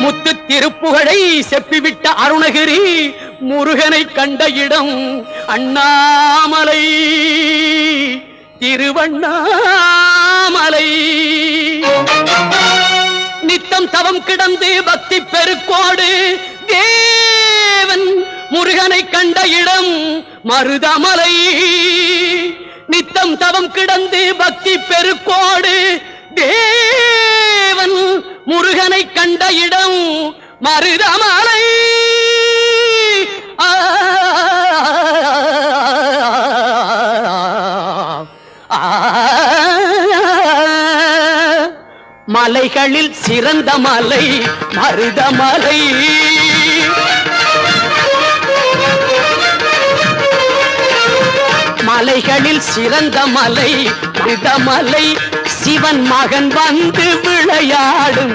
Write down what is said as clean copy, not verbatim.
முத்து திருப்புகழை செப்பிவிட்ட அருணகிரி முருகனை கண்ட இடம் அண்ணாமலை திருவண்ணாமலை. நித்தம் தவம் கிடந்து பக்தி பெருக்கோடு தேவன் முருகனை கண்ட இடம் மருதமலை. நித்தம் தவம் கிடந்து பக்தி பெருக்கோடு தேவன் முருகனை கண்ட இடம் மருதமலை. மலைகளில் சிறந்த மலை மருதமலை. மலைகளில் சிறந்த மலை மருதமலை. சிவன் மகன் வந்து விளையாடும்